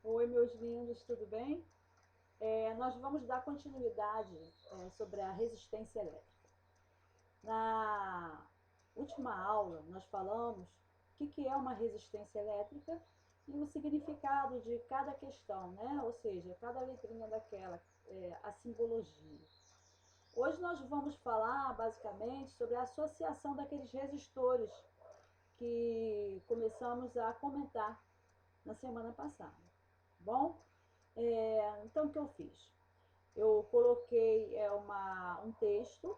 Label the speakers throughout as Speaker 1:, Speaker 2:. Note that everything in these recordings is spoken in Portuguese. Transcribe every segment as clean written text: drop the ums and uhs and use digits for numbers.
Speaker 1: Oi, meus lindos, tudo bem? Nós vamos dar continuidade sobre a resistência elétrica. Na última aula, nós falamos o que é uma resistência elétrica e o significado de cada questão, né? Ou seja, cada letrinha daquela, a simbologia. Hoje nós vamos falar basicamente sobre a associação daqueles resistores que começamos a comentar na semana passada. Bom, então o que eu fiz? Eu coloquei um texto,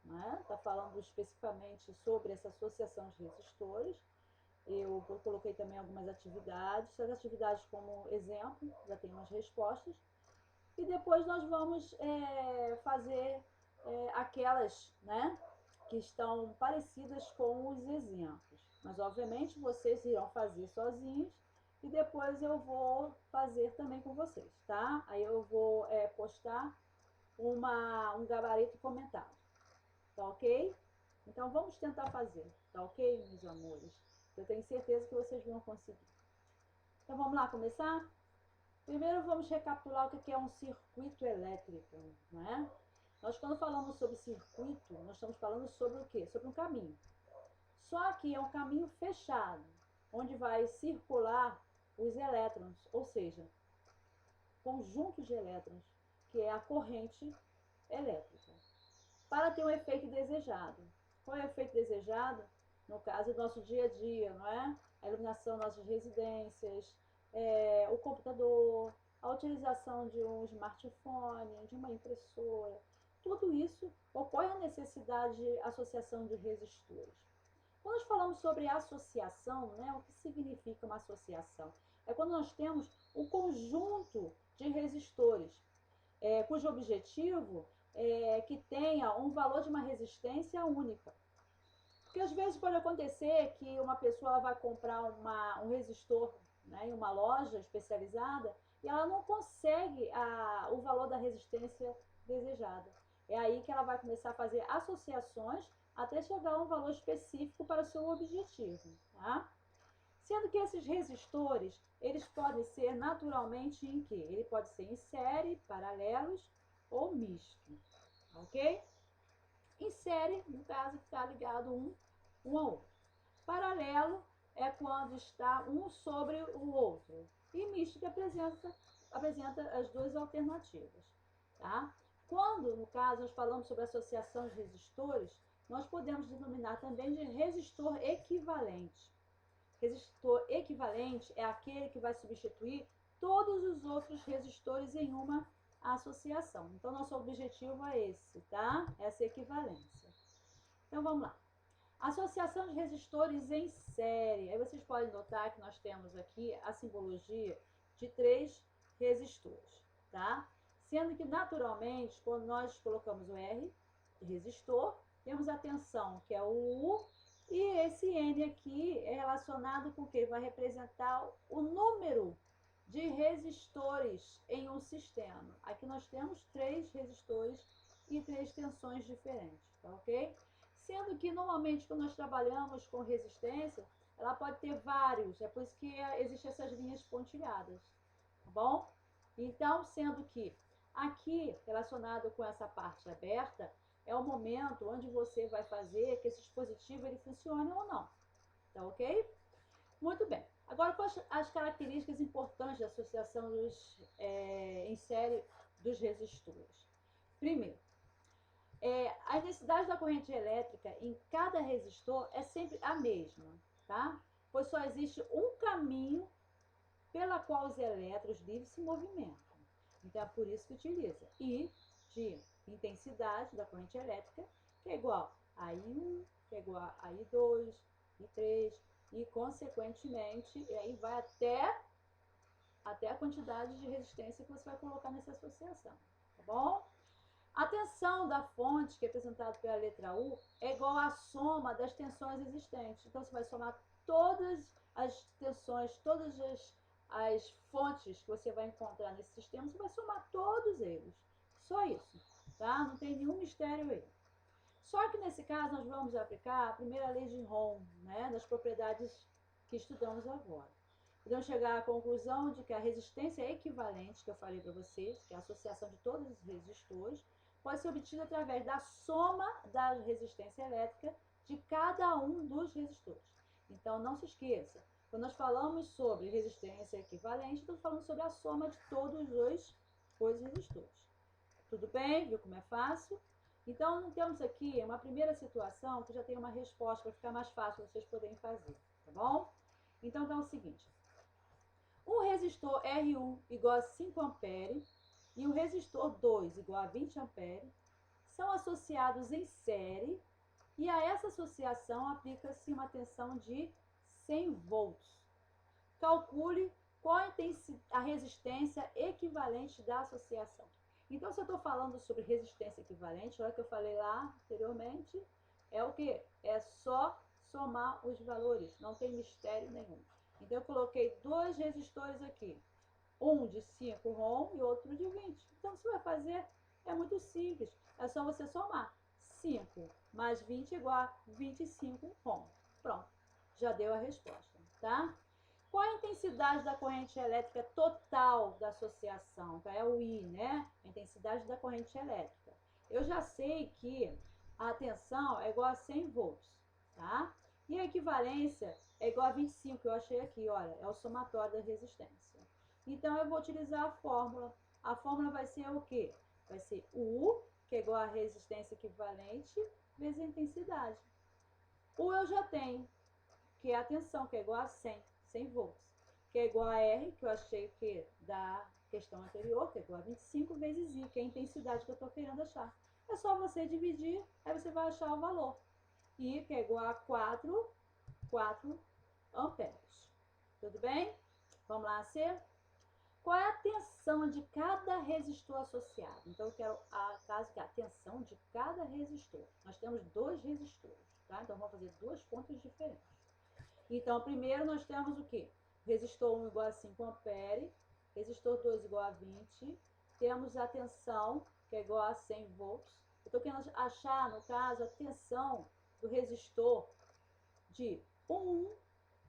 Speaker 1: né? Tá falando especificamente sobre essa associação de resistores. Eu coloquei também algumas atividades, as atividades como exemplo, já tem umas respostas. E depois nós vamos fazer aquelas, né, que estão parecidas com os exemplos. Mas obviamente vocês irão fazer sozinhos e depois eu vou fazer também com vocês, tá? Aí eu vou postar um gabarito comentado, tá ok? Então vamos tentar fazer, tá ok, meus amores? Eu tenho certeza que vocês vão conseguir. Então vamos lá começar? Primeiro vamos recapitular o que é um circuito elétrico, né? Nós quando falamos sobre circuito, nós estamos falando sobre o quê? Sobre um caminho. Só que é um caminho fechado, onde vai circular os elétrons, ou seja, conjuntos de elétrons, que é a corrente elétrica, para ter um efeito desejado. Qual é o efeito desejado? No caso do nosso dia a dia, não é? A iluminação das nossas residências, o computador, a utilização de um smartphone, de uma impressora. Tudo isso ocorre a necessidade de associação de resistores. Quando nós falamos sobre associação, né, o que significa uma associação? É quando nós temos um conjunto de resistores, cujo objetivo é que tenha um valor de uma resistência única. Porque às vezes pode acontecer que uma pessoa vai comprar um resistor, né, em uma loja especializada e ela não consegue o valor da resistência desejada. É aí que ela vai começar a fazer associações até chegar a um valor específico para o seu objetivo. Tá? Sendo que esses resistores, eles podem ser naturalmente em quê? Ele pode ser em série, paralelos ou misto, ok? Em série, no caso, está ligado um ao outro. Paralelo é quando está um sobre o outro. E misto que apresenta as duas alternativas. Tá? Quando, no caso, nós falamos sobre associação de resistores, nós podemos denominar também de resistor equivalente. Resistor equivalente é aquele que vai substituir todos os outros resistores em uma associação. Então, nosso objetivo é esse, tá? Essa equivalência. Então, vamos lá. Associação de resistores em série. Aí vocês podem notar que nós temos aqui a simbologia de 3 resistores, tá? Sendo que, naturalmente, quando nós colocamos o R de resistor, temos a tensão, que é o U, e esse N aqui é relacionado com o que? Vai representar o número de resistores em um sistema. Aqui nós temos 3 resistores e 3 tensões diferentes, tá ok? Sendo que normalmente quando nós trabalhamos com resistência, ela pode ter vários, é por isso que existem essas linhas pontilhadas, tá bom? Então, sendo que aqui, relacionado com essa parte aberta, é o momento onde você vai fazer que esse dispositivo ele funcione ou não, tá ok? Muito bem. Agora, quais as características importantes da associação em série dos resistores? Primeiro, a intensidade da corrente elétrica em cada resistor é sempre a mesma, tá? Pois só existe um caminho pela qual os elétrons livres se movimentam. Então é por isso que utiliza I de intensidade da corrente elétrica, que é igual a I1, que é igual a I2, I3, e consequentemente, e aí vai até a quantidade de resistência que você vai colocar nessa associação, tá bom? A tensão da fonte, que é representada pela letra U, é igual à soma das tensões existentes. Então, você vai somar todas as tensões, todas as fontes que você vai encontrar nesse sistema, você vai somar todos eles. Só isso, tá? Não tem nenhum mistério aí. Só que nesse caso nós vamos aplicar a primeira lei de Ohm, né, das propriedades que estudamos agora. Podemos chegar à conclusão de que a resistência equivalente, que eu falei para vocês, que é a associação de todos os resistores, pode ser obtida através da soma da resistência elétrica de cada um dos resistores. Então, não se esqueça, quando nós falamos sobre resistência equivalente, estamos falando sobre a soma de todos os resistores. Tudo bem? Viu como é fácil? Então, temos aqui uma primeira situação que já tem uma resposta para ficar mais fácil vocês poderem fazer, tá bom? Então, é o seguinte. Um resistor R1 igual a 5 ampere e o resistor 2 igual a 20 ampere são associados em série e a essa associação aplica-se uma tensão de 100 volts. Calcule qual a resistência equivalente da associação. Então, se eu estou falando sobre resistência equivalente, olha o que eu falei lá anteriormente, é o que? É só somar os valores, não tem mistério nenhum. Então, eu coloquei dois resistores aqui, um de 5 ohm e outro de 20. Então, o que você vai fazer é muito simples, é só você somar. 5 mais 20 igual a 25 ohm. Pronto, já deu a resposta, tá? Qual a intensidade da corrente elétrica total da associação? Então, é o I, né? A intensidade da corrente elétrica. Eu já sei que a tensão é igual a 100 volts, tá? E a equivalência é igual a 25, que eu achei aqui, olha, é o somatório da resistência. Então, eu vou utilizar a fórmula. A fórmula vai ser o quê? Vai ser U, que é igual a resistência equivalente, vezes a intensidade. U eu já tenho, que é a tensão, que é igual a 100 volts, que é igual a R, que eu achei que da questão anterior, que é igual a 25 vezes I, que é a intensidade que eu estou querendo achar. É só você dividir, aí você vai achar o valor. I, que é igual a 4 amperes. Tudo bem? Vamos lá, C. Qual é a tensão de cada resistor associado? Então, eu quero a tensão de cada resistor. Nós temos dois resistores, tá? Então, vamos fazer duas contas diferentes. Então, primeiro nós temos o quê? Resistor 1 igual a 5 ampere, resistor 2 igual a 20, temos a tensão, que é igual a 100 volts. Eu estou querendo achar, no caso, a tensão do resistor de 1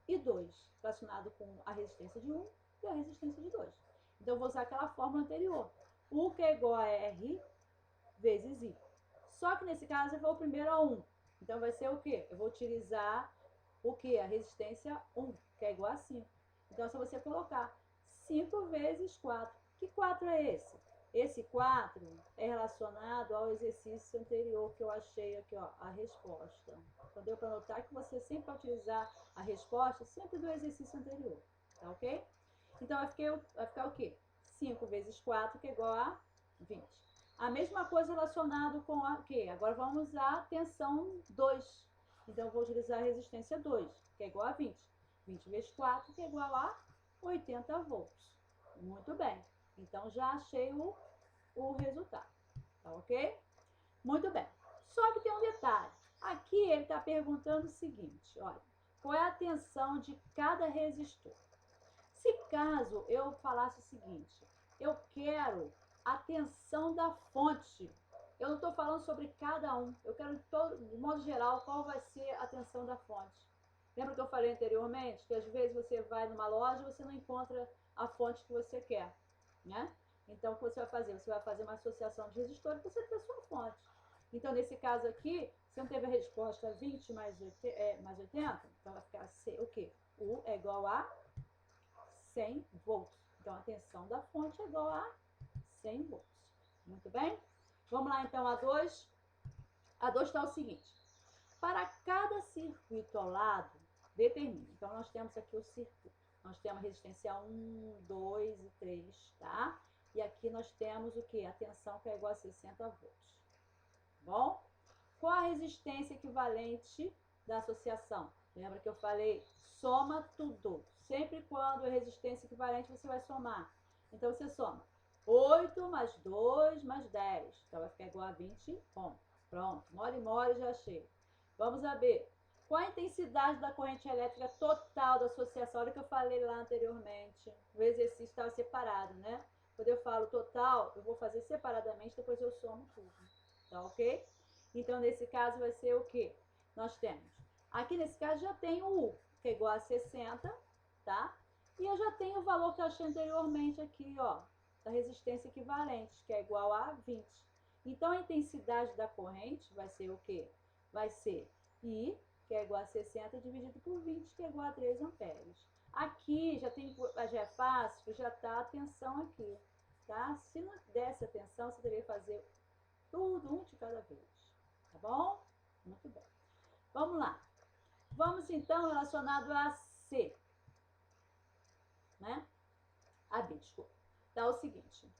Speaker 1: e 2, relacionado com a resistência de 1 e a resistência de 2. Então, eu vou usar aquela fórmula anterior. U, que é igual a R vezes I. Só que nesse caso eu vou primeiro a 1. Então, vai ser o quê? Eu vou utilizar o que? A resistência 1, que é igual a 5. Então, é só você colocar 5 vezes 4. Que 4 é esse? Esse 4 é relacionado ao exercício anterior que eu achei aqui, ó, a resposta. Então, deu para notar que você sempre vai utilizar a resposta sempre do exercício anterior, tá ok? Então, vai ficar o quê? 5 vezes 4, que é igual a 20. A mesma coisa relacionado com a quê? Agora vamos usar a tensão 2. Então, eu vou utilizar a resistência 2, que é igual a 20. 20 vezes 4, que é igual a 80 volts. Muito bem. Então, já achei o resultado. Tá ok? Muito bem. Só que tem um detalhe. Aqui ele está perguntando o seguinte, olha. Qual é a tensão de cada resistor? Se caso eu falasse o seguinte, eu quero a tensão da fonte. Eu não estou falando sobre cada um. Eu quero, de modo geral, qual vai ser a tensão da fonte. Lembra que eu falei anteriormente que às vezes você vai numa loja e você não encontra a fonte que você quer, né? Então, o que você vai fazer? Você vai fazer uma associação de resistores para você ter a sua fonte. Então, nesse caso aqui, você não teve a resposta 20 mais 80, então vai ficar o quê? U é igual a 100 volts. Então, a tensão da fonte é igual a 100 volts. Muito bem? Vamos lá, então, a 2. A 2 está o seguinte. Para cada circuito ao lado, determine. Então, nós temos aqui o circuito. Nós temos a resistência 1, 2 e 3, tá? E aqui nós temos o quê? A tensão que é igual a 60 volts. Bom? Qual a resistência equivalente da associação? Lembra que eu falei? Soma tudo. Sempre quando é resistência equivalente, você vai somar. Então, você soma 8 mais 2 mais 10. Então, vai ficar igual a 20 ohm. Pronto. Mole, já achei. Vamos a B. Qual a intensidade da corrente elétrica total da associação? Olha que eu falei lá anteriormente. O exercício estava separado, né? Quando eu falo total, eu vou fazer separadamente, depois eu somo tudo. Tá ok? Então, nesse caso, vai ser o quê? Nós temos. Aqui, nesse caso, já tem o U, que é igual a 60, tá? E eu já tenho o valor que eu achei anteriormente aqui, ó, da resistência equivalente, que é igual a 20. Então, a intensidade da corrente vai ser o quê? Vai ser I, que é igual a 60, dividido por 20, que é igual a 3 amperes. Aqui já é fácil, já está a tensão aqui, tá? Se não desse a tensão, você deveria fazer tudo um de cada vez, tá bom? Muito bem. Vamos lá. Vamos então relacionado a C, né? A B, desculpa. Dá o seguinte,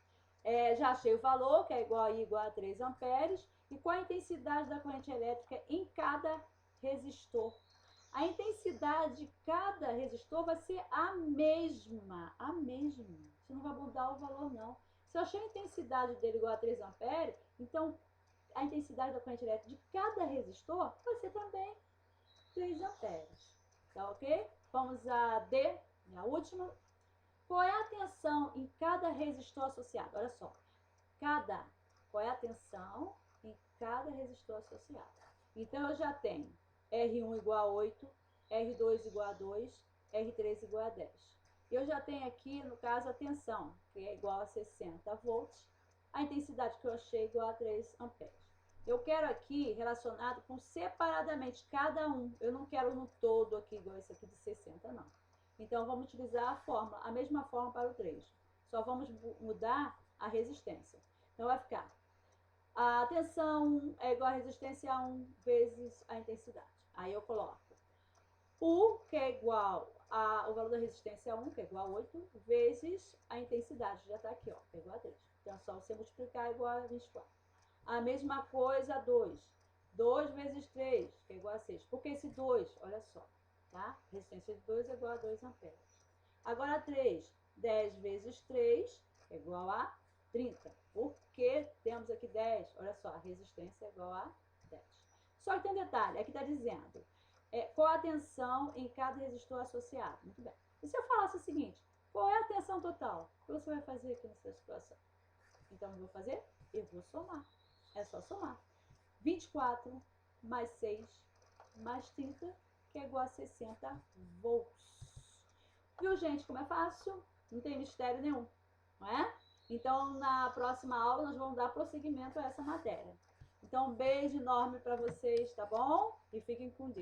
Speaker 1: já achei o valor, que é igual a I igual a 3 amperes, e qual a intensidade da corrente elétrica em cada resistor. A intensidade de cada resistor vai ser a mesma, a mesma. Você não vai mudar o valor, não. Se eu achei a intensidade dele igual a 3 amperes, então a intensidade da corrente elétrica de cada resistor vai ser também 3 amperes. Tá ok? Vamos a D, a última. Qual é a tensão em cada resistor associado? Olha só. Qual é a tensão em cada resistor associado? Então, eu já tenho R1 igual a 8, R2 igual a 2, R3 igual a 10. Eu já tenho aqui, no caso, a tensão, que é igual a 60 volts. A intensidade que eu achei igual a 3 amperes. Eu quero aqui relacionado com separadamente cada um. Eu não quero no todo aqui, igual esse aqui de 60, não. Então, vamos utilizar a fórmula, a mesma fórmula para o 3. Só vamos mudar a resistência. Então, vai ficar a tensão é igual a resistência a 1 vezes a intensidade. Aí eu coloco U, que é igual o valor da resistência a 1, que é igual a 8, vezes a intensidade. Já está aqui, ó, que é igual a 3. Então, é só você multiplicar igual a 24. A mesma coisa, 2. 2 vezes 3, que é igual a 6. Por que esse 2? Olha só, tá? Resistência de 2 é igual a 2 amperes. Agora, 3. 10 vezes 3 é igual a 30. Por que temos aqui 10? Olha só, a resistência é igual a 10. Só que tem um detalhe, aqui está dizendo qual a tensão em cada resistor associado. Muito bem. E se eu falasse o seguinte, qual é a tensão total? O que você vai fazer aqui nessa situação? Então, eu vou fazer? Eu vou somar. É só somar. 24 mais 6 mais 30, que é igual a 60 volts. Viu, gente, como é fácil? Não tem mistério nenhum, não é? Então, na próxima aula, nós vamos dar prosseguimento a essa matéria. Então, um beijo enorme para vocês, tá bom? E fiquem com Deus.